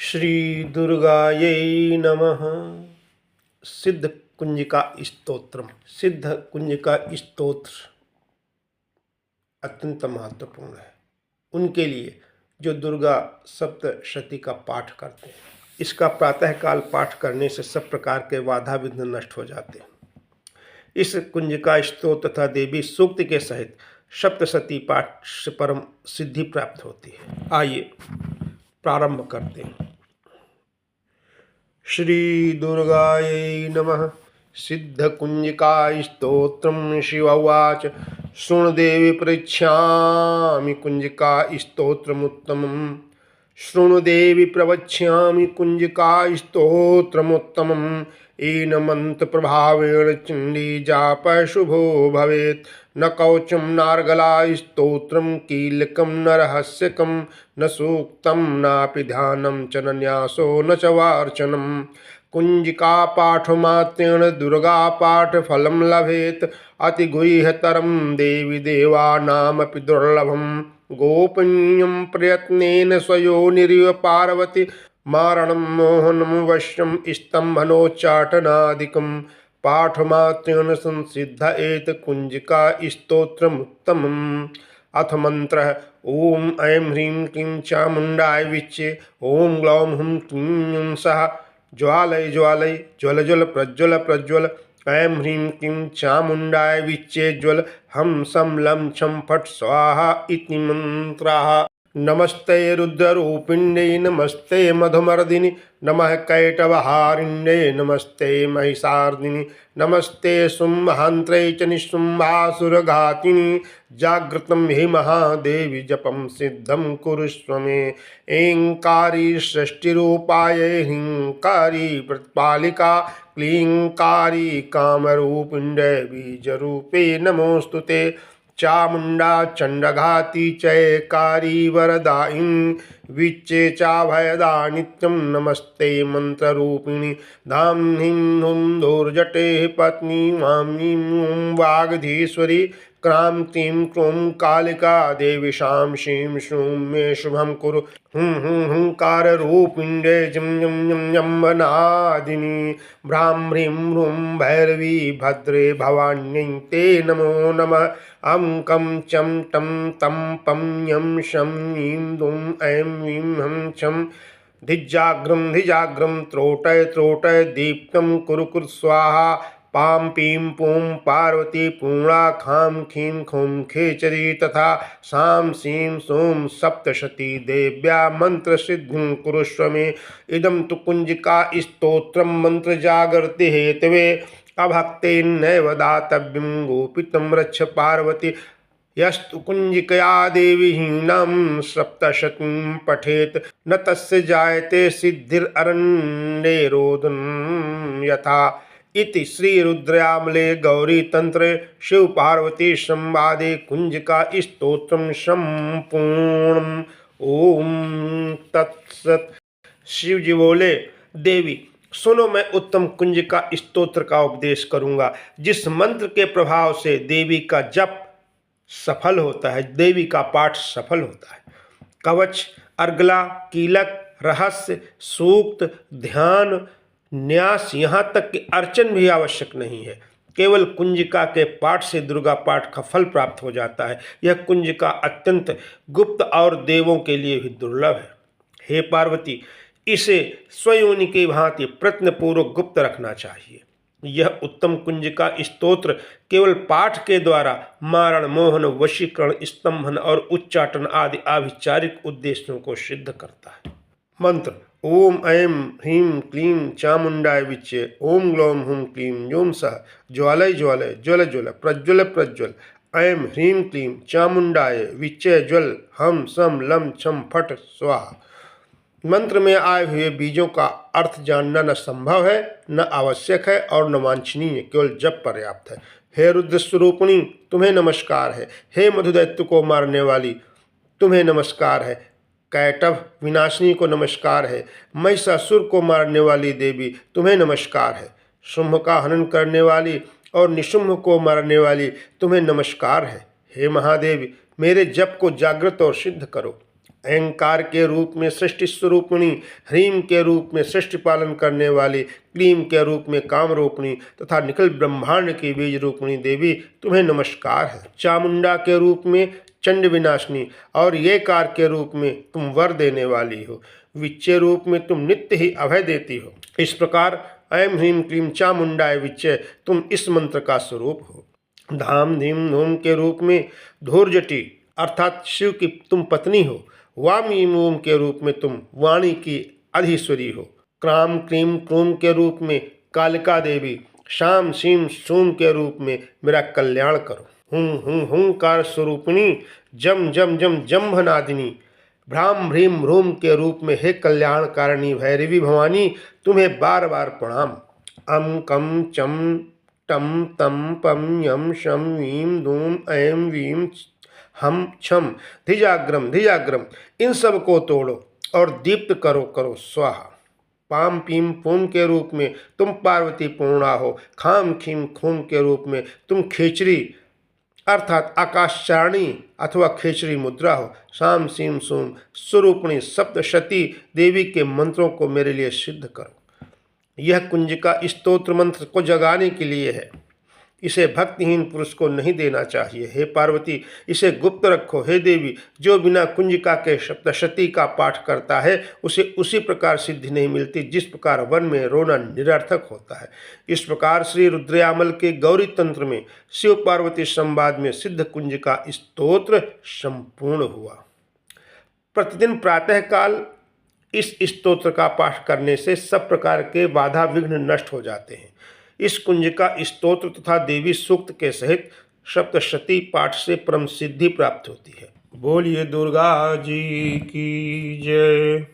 श्री दुर्गायै नमः। सिद्ध कुंजिका स्तोत्रम। सिद्ध कुंजिका स्तोत्र अत्यंत महत्वपूर्ण है उनके लिए जो दुर्गा सप्तशती का पाठ करते हैं। इसका प्रातःकाल पाठ करने से सब प्रकार के बाधा विघ्न नष्ट हो जाते हैं। इस कुंजिका स्तोत्र तथा देवी सूक्त के सहित सप्तशती पाठ से परम सिद्धि प्राप्त होती है। आइए प्रारंभ करते हैं। श्री दुर्गायै नमः। सिद्ध कुंजिका स्तोत्रम। शिव उवाच शृणु देवी पृच्छामि कुंजिका स्तोत्रमुत्तमम्। शृणु देवी प्रवक्ष्यामि कुंजिका स्तोत्रमुत्तमम्। येन मन्त्रप्रभावेण चण्डी जापः शुभो भवेत्। न कवचं नार्गला स्तोत्रं कीलकं न रहस्यकं न सूक्तं नापि ध्यानं च न न्यासो न च वार्चनम्। कुंजिका पाठमात्रेण दुर्गा पाठफलं लभेत्। अतिगुह्यतरं देवी देवानामपि दुर्लभम्। गोपनीयं प्रयत्नेन स्वयोनिरिव पार्वती मारणं मोहनं वश्यं स्तम्भनोच्चाटनादिकं। पाठमात्रेण संसिद्ध एत कुंजिका स्तोत्रमुत्तमम्। अथ मंत्रः। ओम ऐं ह्रीं क्लीं चामुण्डाय विच्चे। ओम ग्लौं हुं क्लीं यूं सः ज्वालय ज्वालय ज्वल ज्वल प्रज्वल प्रज्वल। ऐं ह्रीं क्लीं चामुण्डाय विच्चे ज्वल हं सं लं छं फट् स्वाहा इति मंत्राः। नमस्ते रुद्ररूपिण्यै नमस्ते मधुमर्दिनि नमः कैटवहारिण्यै नमस्ते महिषार्दिनि नमस्ते शुम्भहान्त्रै च निशुम्भासुरघातिनि। जागृतं हि महादेवी जपं सिद्धं कुरुष्व मे। ऐङ्कारी षष्टिरूपाय ह्रीङ्कारी प्रतिपालिका क्लीङ्कारी कामरूपिण्यै बीजरूपे नमोऽस्तु ते। चामुण्डा चण्डघाती चैकारी वरदायिनी विच्चे चाभयदा नित्यं नमस्ते मंत्ररूपिणी। धाम ह्रीं हुं धूर्जटे पत्नी मां ह्रीं हुं वागधीश्वरी। क्रां क्लीं क्लूं कालिका देवी शां शीं शूं मे शुभं कुरु। हुं हुं हुंकाररूपिण्यै जं जं जं जम्बनादिनी। भ्रां ह्रीं ह्रूं भैरवी भद्रे भवान्यै ते नमो नमः। अं कं चं टं तं पं यं शं ईं दुं ऐं वीं हं छं। धिजाग्रं धिजाग्रं त्रोटय त्रोटय दीप्तं कुरु कुरु स्वाहा। पां पीं पूं पार्वती पूर्णा खां खीं खूं खेचरी तथा सां सीं सूं सप्तशती देव्या मंत्रसिद्धिं कुरुष्व मे। इदं तु कुंजिका स्तोत्रं मंत्रजागृति हेतवे। अभक्तेन्नैव दातव्यं गोपितं रक्ष पार्वती। यस्तु कुंजिकया देवी हीनां सप्तशतीं पठेत् न तस्य जायते सिद्धिररण्ये रोदनं यथा। इति श्री रुद्रयामले गौरी तंत्रे शिव पार्वती संवादे कुंजिका स्तोत्रम संपूर्णम्। ओम तत्सत। शिव जी बोले, देवी सुनो, मैं उत्तम कुंजिका स्तोत्र का उपदेश करूंगा जिस मंत्र के प्रभाव से देवी का जप सफल होता है, देवी का पाठ सफल होता है। कवच, अर्गला, कीलक, रहस्य, सूक्त, ध्यान, न्यास, यहाँ तक कि अर्चन भी आवश्यक नहीं है। केवल कुंजिका के पाठ से दुर्गा पाठ का फल प्राप्त हो जाता है। यह कुंजिका अत्यंत गुप्त और देवों के लिए भी दुर्लभ है। हे पार्वती, इसे स्वयोनि की भांति प्रयत्नपूर्वक गुप्त रखना चाहिए। यह उत्तम कुंजिका स्तोत्र केवल पाठ के द्वारा मारण, मोहन, वशीकरण, स्तंभन और उच्चाटन आदि आभिचारिक उद्देश्यों को सिद्ध करता है। मंत्र। ओम ऐं ह्रीं क्लीं चामुण्डाय विच्चे। ओम ग्लौं हुं क्लीं यूं सः ज्वालय ज्वालय ज्वल ज्वल प्रज्वल प्रज्वल। ऐं ह्रीं क्लीं चामुण्डाय विच्चे ज्वल हं सं लं छं फट् स्वाहा। मंत्र में आए हुए बीजों का अर्थ जानना न संभव है, न आवश्यक है और न वांछनीय, केवल जप पर्याप्त है। हे रुद्र स्वरूपिणी, तुम्हें नमस्कार है। हे मधुदैत्य को मारने वाली, तुम्हें नमस्कार है। कैटभ विनाशिनी को नमस्कार है। महिषासुर को मारने वाली देवी, तुम्हें नमस्कार है। शुंभ का हनन करने वाली और निशुंभ को मारने वाली, तुम्हें नमस्कार है। हे महादेवी, मेरे जप को जागृत और सिद्ध करो। अहंकार के रूप में सृष्टि स्वरूपिणी, ह्रीम के रूप में सृष्टि पालन करने वाली, क्लीम के रूप में कामरूपिणी तथा निखिल ब्रह्मांड की बीज रूपिणी देवी तुम्हें नमस्कार है। चामुंडा के रूप में चंड विनाशिनी और ये कार के रूप में तुम वर देने वाली हो। विच्चे रूप में तुम नित्य ही अभय देती हो। इस प्रकार ऐं ह्रीं क्लीं चामुंडाय विच्चे तुम इस मंत्र का स्वरूप हो। धाम धीम धूम के रूप में धूर्जटी अर्थात शिव की तुम पत्नी हो। वाम ईम ऊम के रूप में तुम वाणी की अधीश्वरी हो। क्राम क्रीम क्रूम के रूप में कालिका देवी, शाम सीम सूम के रूप में मेरा कल्याण करो। हुंकार स्वरूपिणी, जम जम जम जम्भनादिनी, भ्राम भ्रीम भ्रूम के रूप में हे कल्याणकारिणी भैरवी भवानी तुम्हें बार बार प्रणाम। अम कम चम टम तम पम यम शम वीम धूम ऐं वीम हम छम धिजाग्रम धिजाग्रम, इन सब को तोड़ो और दीप्त करो करो स्वाहा। पाम पीम पूम के रूप में तुम पार्वती पूर्णा हो। खाम खीम खूम के रूप में तुम खेचरी अर्थात आकाशचारिणी अथवा खेचरी मुद्रा हो। शाम सीम सूम स्वरूपिणी सप्तशती देवी के मंत्रों को मेरे लिए सिद्ध करो। यह कुंजिका स्तोत्र मंत्र को जगाने के लिए है, इसे भक्तिहीन पुरुष को नहीं देना चाहिए। हे पार्वती, इसे गुप्त रखो। हे देवी, जो बिना कुंजिका के सप्तशती का पाठ करता है उसे उसी प्रकार सिद्धि नहीं मिलती जिस प्रकार वन में रोना निरर्थक होता है। इस प्रकार श्री रुद्रयामल के गौरी तंत्र में शिव पार्वती संवाद में सिद्ध कुंजिका स्तोत्र संपूर्ण हुआ। प्रतिदिन प्रातःकाल इस स्तोत्र का पाठ करने से सब प्रकार के बाधा विघ्न नष्ट हो जाते हैं। इस कुंजिका स्तोत्र तथा देवी सूक्त के सहित सप्तशती पाठ से परम सिद्धि प्राप्त होती है। बोलिए दुर्गा जी की जय।